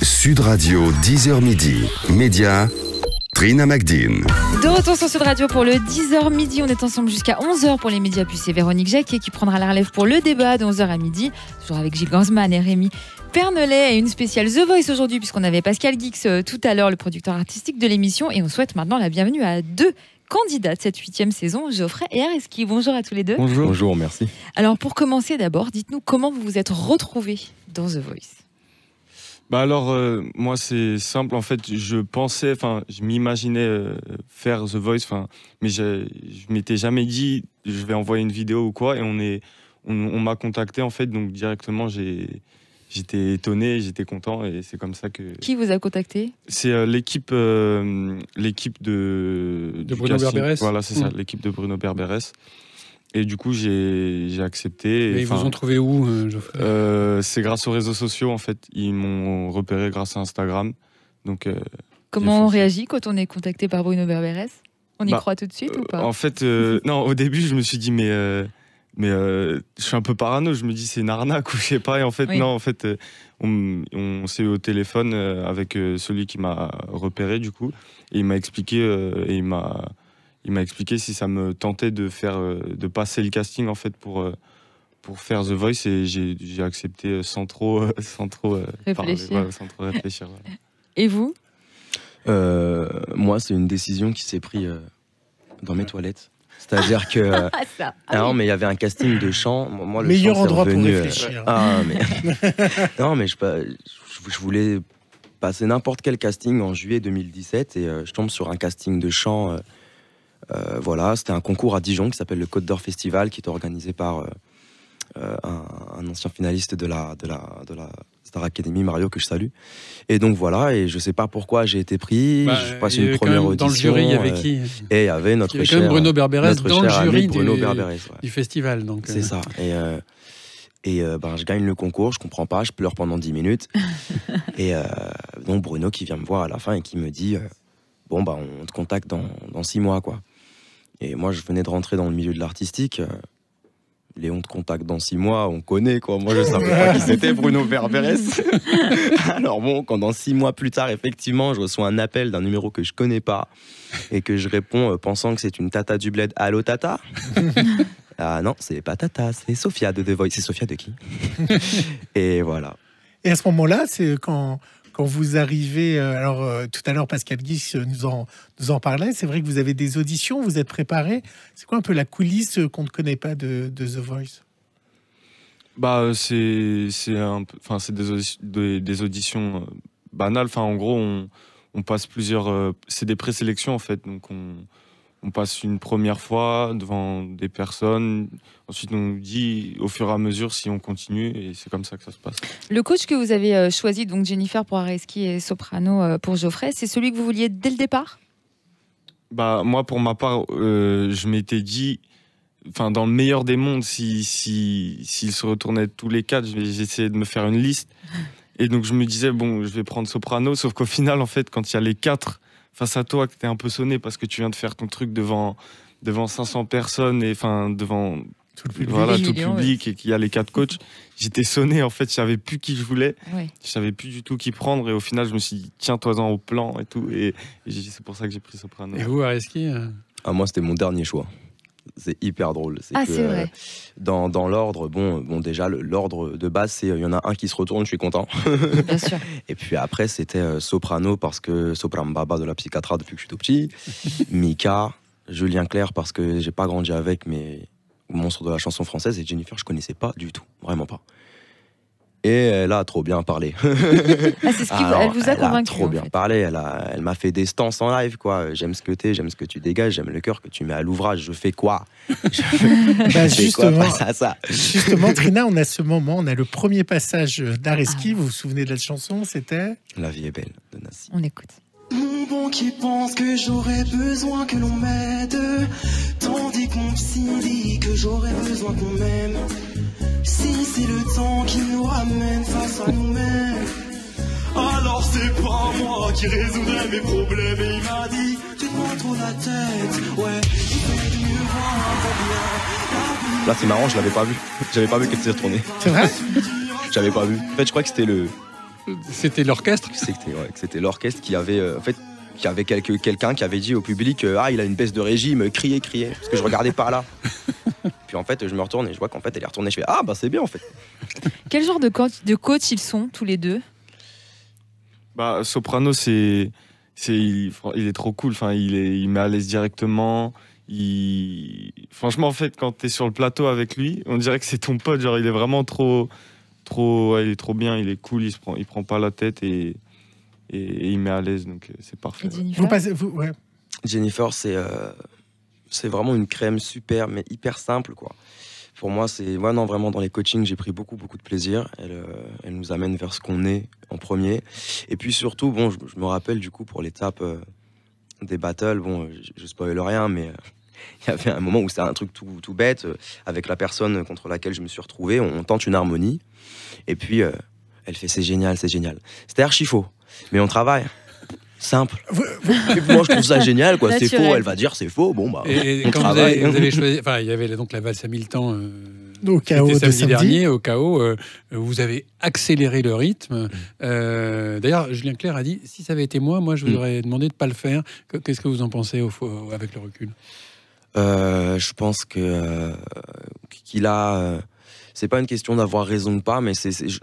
Sud Radio, 10h midi. Média, Trina Magdine. De retour sur Sud Radio pour le 10h midi. On est ensemble jusqu'à 11h pour les médias. Puis c'est Véronique Jacquet qui prendra la relève pour le débat de 11h à midi. Toujours avec Gilles Gansman et Rémi Pernelet. Et une spéciale The Voice aujourd'hui, puisqu'on avait Pascal Guix tout à l'heure, le producteur artistique de l'émission. Et on souhaite maintenant la bienvenue à deux candidats de cette 8e saison, Geoffrey et Areski. Bonjour à tous les deux. Bonjour. Bonjour, merci. Alors pour commencer d'abord, dites-nous comment vous vous êtes retrouvés dans The Voice. Moi c'est simple en fait, je m'imaginais faire The Voice, mais je m'étais jamais dit je vais envoyer une vidéo ou quoi, et on m'a contacté en fait, donc directement j'étais étonné, j'étais content, et c'est comme ça que... Qui vous a contacté ? C'est l'équipe de Bruno Berberès. Voilà, c'est ça, l'équipe de Bruno Berberès. Et du coup, j'ai accepté. Et ils vous ont trouvé où, Geoffrey ? C'est grâce aux réseaux sociaux, en fait. Ils m'ont repéré grâce à Instagram. Donc, comment on réagit quand on est contacté par Bruno Berberès ? On y croit tout de suite ou pas ? En fait, non, au début, je me suis dit, mais je suis un peu parano. Je me dis, c'est une arnaque ou je sais pas. Et en fait, non, en fait, on s'est eu au téléphone avec celui qui m'a repéré, du coup. Et il m'a expliqué, il m'a expliqué si ça me tentait de passer le casting en fait pour faire The Voice, et j'ai accepté sans trop réfléchir. Parler, sans trop réfléchir. Voilà. Et vous ? Moi, c'est une décision qui s'est prise dans mes toilettes. C'est-à-dire que non, mais il y avait un casting de chant. Moi, le meilleur chant, endroit revenu, pour réfléchir. Non, mais je voulais passer n'importe quel casting en juillet 2017, et je tombe sur un casting de chant. Voilà, c'était un concours à Dijon qui s'appelle le Côte d'Or Festival, qui est organisé par un ancien finaliste de la Star Academy, Mario, que je salue. Et donc voilà, et je sais pas pourquoi j'ai été pris. Je passe une première audition. Dans le jury, il y avait qui ? Et il y avait notre cher Bruno Berberès dans le jury Bruno Berberès, du festival. Donc c'est ça. Et je gagne le concours, je comprends pas, je pleure pendant 10 minutes. Et donc Bruno qui vient me voir à la fin et qui me dit on te contacte dans 6 mois, quoi. Et moi, je venais de rentrer dans le milieu de l'artistique. Léon te contacte dans 6 mois, on connaît, quoi. Moi, je savais pas qui c'était, Bruno Berberès. Alors bon, quand dans 6 mois plus tard, effectivement, je reçois un appel d'un numéro que je connais pas et que je réponds pensant que c'est une tata du bled. Allô, tata ? Ah non, c'est pas tata, c'est Sophia de The Voice. C'est Sophia de qui ? Et voilà. Et à ce moment-là, c'est quand vous arrivez, tout à l'heure Pascal Guix nous en parlait, c'est vrai que vous avez des auditions, vous êtes préparé. C'est quoi un peu la coulisse qu'on ne connaît pas de The Voice ? C'est des auditions banales. En gros, on passe plusieurs... c'est des présélections en fait, donc on passe une première fois devant des personnes. Ensuite, on nous dit au fur et à mesure si on continue, et c'est comme ça que ça se passe. Le coach que vous avez choisi, donc Jennifer pour Areski et Soprano pour Geoffrey, c'est celui que vous vouliez dès le départ ? Moi, pour ma part, je m'étais dit, dans le meilleur des mondes, s'ils se retournaient tous les 4, j'essayais de me faire une liste. Et donc, je me disais, je vais prendre Soprano, sauf qu'au final, en fait, quand il y a les 4 face à toi, que t'es un peu sonné parce que tu viens de faire ton truc devant 500 personnes, et devant tout le public, et qu'il y a les 4 coachs, j'étais sonné, en fait, je savais plus qui je voulais, je savais plus du tout qui prendre, et au final je me suis dit tiens-toi-en au plan et tout, et c'est pour ça que j'ai pris Soprano. Et vous, Areski ? Moi, c'était mon dernier choix. C'est hyper drôle. C'est vrai. Dans l'ordre, déjà, l'ordre de base, c'est il y en a un qui se retourne, je suis content. Bien sûr. Et puis après, c'était Soprano, parce que Sopran Baba de la psychiatra depuis que je suis tout petit. Mika, Julien Clerc, parce que j'ai pas grandi avec, mais monstre de la chanson française. Et Jennifer, je connaissais pas du tout, vraiment pas. Et elle a trop bien parlé. C'est ce qui elle vous a convaincu. Elle a trop bien parlé. Elle m'a fait des stances en live, quoi. J'aime ce que t'es, j'aime ce que tu dégages, j'aime le cœur que tu mets à l'ouvrage. Je fais quoi ? Justement, Trina, on a ce moment, on a le premier passage d'Areski. Vous vous souvenez de la chanson ? C'était La vie est belle de Nassi. On écoute. Mon bon qui pense que j'aurais besoin que l'on m'aide, tandis qu'on psy dit que j'aurais besoin qu'on m'aime. Si c'est le temps qui nous ramène face à nous-mêmes, alors c'est pas moi qui résoudrai mes problèmes. Et il m'a dit, tu te prends trop la tête, ouais, il fait de mieux voir bien. Là c'est marrant, je l'avais pas vu. J'avais pas vu qu'elle s'est retournée. C'est vrai ? J'avais pas vu. En fait, je crois que c'était C'était l'orchestre. C'était l'orchestre qui avait, en fait, qui avait quelqu'un qui avait dit au public ah, il a une baisse de régime, criez, parce que je regardais par là. Puis en fait, je me retourne et je vois qu'en fait, elle est retournée. Je fais ah, bah c'est bien en fait. Quel genre de coach ils sont tous les deux? Bah, Soprano, il est trop cool. Enfin, il met à l'aise directement. Franchement, en fait, quand t'es sur le plateau avec lui, on dirait que c'est ton pote. Genre, il est vraiment il est trop bien. Il est cool. Il prend pas la tête et il met à l'aise. Donc, c'est parfait. Et Jennifer, Ouais. Jennifer, c'est vraiment une crème super, mais hyper simple, quoi. Pour moi, non, vraiment, dans les coachings, j'ai pris beaucoup de plaisir. Elle nous amène vers ce qu'on est en premier. Et puis surtout, bon, je me rappelle du coup pour l'étape des battles, bon, je spoil rien, mais il y avait un moment où c'est un truc tout bête, avec la personne contre laquelle je me suis retrouvé, on tente une harmonie, et puis elle fait c'est génial. C'était archi faux, mais on travaille. Simple. Et moi, je trouve ça génial, quoi. C'est faux, elle va dire c'est faux. Bon, bah. Et on quand travaille. vous avez choisi, enfin, il y avait donc la valse à 1000 temps. Au chaos de samedi samedi dernier, au chaos, vous avez accéléré le rythme. D'ailleurs, Julien Clerc a dit si ça avait été moi, je vous aurais demandé de ne pas le faire. Qu'est-ce que vous en pensez avec le recul? Je pense qu'il a. C'est pas une question d'avoir raison ou pas, mais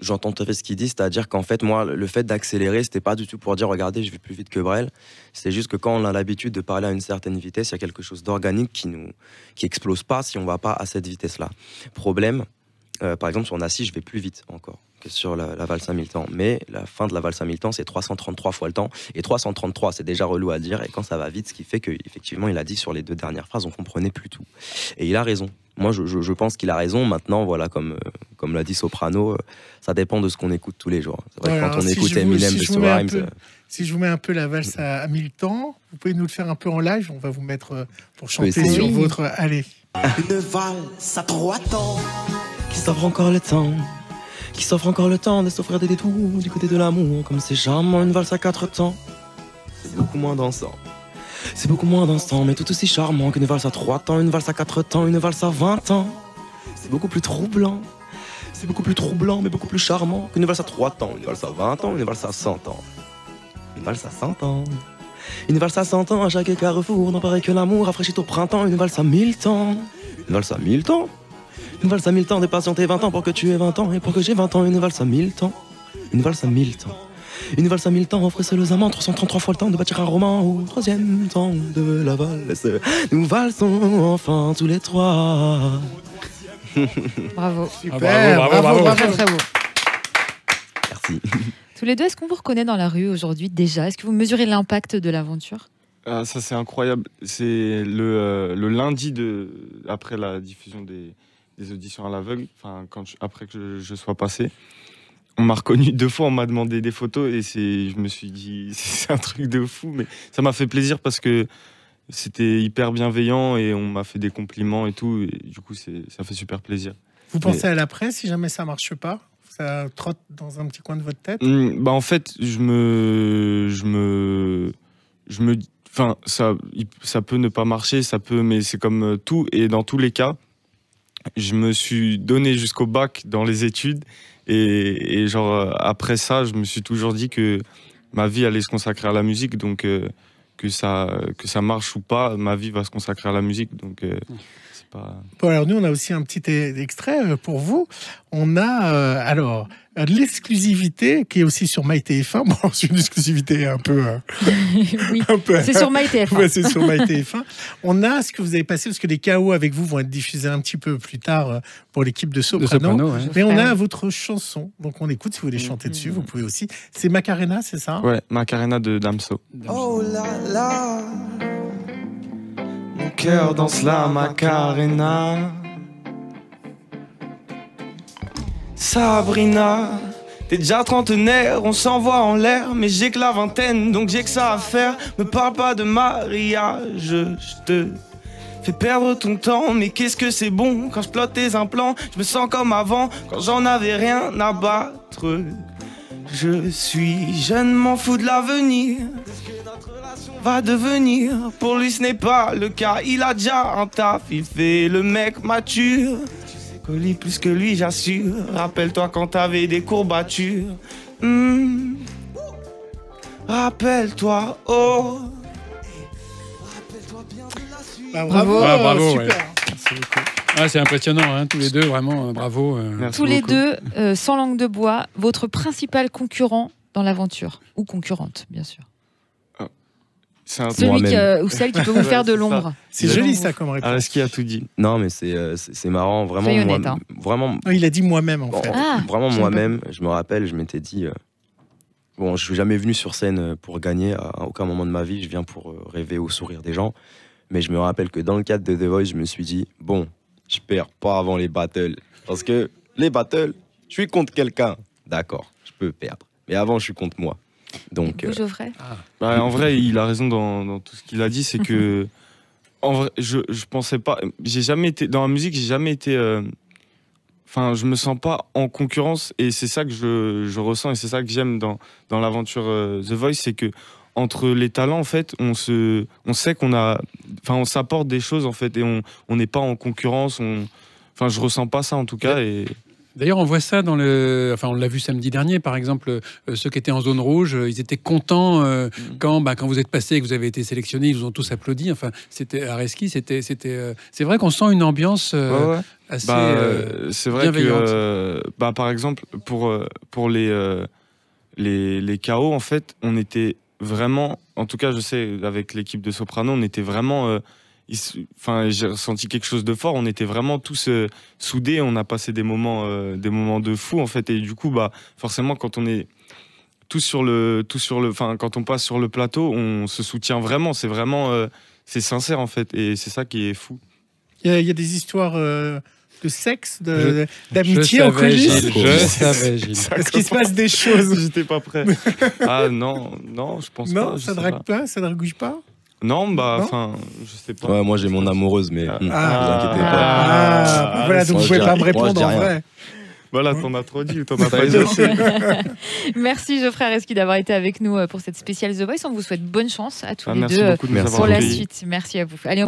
j'entends tout à fait ce qu'il dit, c'est-à-dire qu'en fait, moi, le fait d'accélérer, c'était pas du tout pour dire regardez, je vais plus vite que Brel. C'est juste que quand on a l'habitude de parler à une certaine vitesse, il y a quelque chose d'organique qui explose pas si on va pas à cette vitesse-là. Problème, par exemple, sur Nassi, je vais plus vite encore que sur la valse à 1000 temps. Mais la fin de la valse à 1000 temps, c'est 333 fois le temps. Et 333, c'est déjà relou à dire. Et quand ça va vite, ce qui fait qu'effectivement, il a dit sur les 2 dernières phrases, on comprenait plus tout. Et il a raison. Moi, je pense qu'il a raison. Maintenant, voilà, comme l'a dit Soprano, ça dépend de ce qu'on écoute tous les jours. C'est vrai que quand on écoute Eminem, si je vous mets un peu la valse à 1000 temps, vous pouvez nous le faire un peu en live. On va vous mettre pour chanter sur votre... Allez. Une valse à 3 temps Qui s'offre encore le temps de s'offrir des détours du côté de l'amour. Comme c'est charmant, une valse à 4 temps. C'est beaucoup moins dansant. Mais tout aussi charmant qu'une valse à 3 temps, une valse à 4 temps, une valse à 20 ans. C'est beaucoup plus troublant, mais beaucoup plus charmant qu'une valse à 3 temps, une valse à 20 ans, une valse à 100 ans. Une valse à 100 ans. Une valse à 100 ans, à chaque carrefour, n'en paraît que l'amour rafraîchit au printemps, une valse à 1000 temps. Une valse à 1000 temps. Une valse à 1000 temps, dépatienter 20 ans pour que tu aies 20 ans, et pour que j'ai 20 ans, une valse à 1000 temps. Une valse à 1000 temps. Une valse à 1000 temps offre seuls amants 333 fois le temps de bâtir un roman au 3e temps de la valse. Nous valsons enfin tous les 3. bravo. Super, bravo. Très très beau. Merci. Tous les deux, est-ce qu'on vous reconnaît dans la rue aujourd'hui déjà? Est-ce que vous mesurez l'impact de l'aventure? Ça, c'est incroyable. C'est le lundi après la diffusion des auditions à l'aveugle, après que je sois passé. On m'a reconnu 2 fois, on m'a demandé des photos et je me suis dit, c'est un truc de fou, mais ça m'a fait plaisir parce que c'était hyper bienveillant et on m'a fait des compliments et tout, et du coup, ça fait super plaisir. Vous pensez à l'après si jamais ça marche pas? Ça trotte dans un petit coin de votre tête? Bah en fait, ça peut ne pas marcher, mais c'est comme tout, et dans tous les cas, je me suis donné jusqu'au bac dans les études. Et genre, après ça, je me suis toujours dit que ma vie allait se consacrer à la musique, donc que ça marche ou pas, ma vie va se consacrer à la musique, donc c'est pas... Bon, alors nous, on a aussi un petit extrait pour vous. On a l'exclusivité qui est aussi sur MyTF1. Bon, c'est une exclusivité un peu... Oui, un peu, c'est sur MyTF1. Ouais, c'est sur MyTF1. On a ce que vous avez passé, parce que les KO avec vous vont être diffusés un petit peu plus tard pour l'équipe de Soprano. Ouais. Mais on a votre chanson, donc on écoute. Si vous voulez chanter dessus, vous pouvez aussi. C'est Macarena, c'est ça? Ouais, Macarena de Damso. Oh là là, Mon cœur danse la Macarena. Sabrina, t'es déjà trentenaire, on s'envoie en l'air, mais j'ai que la vingtaine, donc j'ai que ça à faire. Me parle pas de mariage, je te fais perdre ton temps, mais qu'est-ce que c'est bon quand je plotte tes implants. Je me sens comme avant, quand j'en avais rien à battre. Je suis jeune, m'en fous de l'avenir, va devenir. Pour lui ce n'est pas le cas, il a déjà un taf, il fait le mec mature. Colis plus que lui, j'assure. Rappelle-toi quand t'avais des courbatures. Rappelle-toi, oh. Bah, bravo, Ah, bravo, super. Ah, c'est impressionnant, hein, tous les deux, vraiment, bravo. Merci Tous les beaucoup. deux, sans langue de bois, votre principal concurrent dans l'aventure, ou concurrente, bien sûr. C'est un Celui Moi-même. ou celle qui peut vous faire de c'est ça. l'ombre. C'est joli ça comme réponse. Areski a tout dit. Non, mais c'est marrant, vraiment. Soyez honnête, hein. Vraiment, Non, il a dit moi-même en bon, fait. Ah, vraiment j'aime moi-même, je me rappelle, je m'étais dit. Bon, je suis jamais venu sur scène pour gagner, à aucun moment de ma vie, je viens pour rêver au sourire des gens. Mais je me rappelle que dans le cadre de The Voice, je me suis dit, bon, je perds pas avant les battles. Parce que les battles, je suis contre quelqu'un. D'accord, je peux perdre. Mais avant, je suis contre moi. Donc, Vous, Geoffrey Bah, en vrai, il a raison dans tout ce qu'il a dit. C'est que, en vrai, je pensais pas. J'ai jamais été dans la musique. J'ai jamais été. Enfin, je me sens pas en concurrence, et c'est ça que je ressens, et c'est ça que j'aime dans l'aventure The Voice, c'est que entre les talents, en fait, on sait qu'on a, enfin, on s'apporte des choses, en fait, et on n'est pas en concurrence. Enfin, je ressens pas ça en tout cas. Et D'ailleurs, on voit ça dans le. Enfin, on l'a vu samedi dernier, par exemple, ceux qui étaient en zone rouge, ils étaient contents quand vous êtes passé et que vous avez été sélectionné, ils vous ont tous applaudi. Enfin, c'était Areski, c'est vrai qu'on sent une ambiance ouais. assez. C'est vrai bienveillante. que, par exemple, pour les KO, en fait, on était vraiment, en tout cas, je sais, avec l'équipe de Soprano, on était vraiment. Enfin, j'ai ressenti quelque chose de fort. On était vraiment tous soudés. On a passé des moments de fou, en fait. Et du coup, forcément, quand on est tous enfin, quand on passe sur le plateau, on se soutient vraiment. C'est vraiment, c'est sincère, en fait. Et c'est ça qui est fou. Il y a des histoires de sexe, Je d'amitié en savais, coulisses. Gilles, je savais, Gilles. Est-ce qu'il se passe des choses? J'étais pas prêt. Ah non, je pense pas. Non, je ça sais drague pas, ça dragouille pas. Non, Non enfin, je sais pas. ouais, moi j'ai mon amoureuse, mais vous inquiétez pas. Ah, voilà, donc moi, vous pouvez je pas dis me rien. Moi, je répondre dis en rien. vrai. Voilà, t'en as trop dit ou t'en as pas dit assez. Merci Geoffrey Areski d'avoir été avec nous pour cette spéciale The Voice. On vous souhaite bonne chance à tous les Merci deux beaucoup de nous Merci. avoir pour la accueillis. suite. Merci à vous. Allez,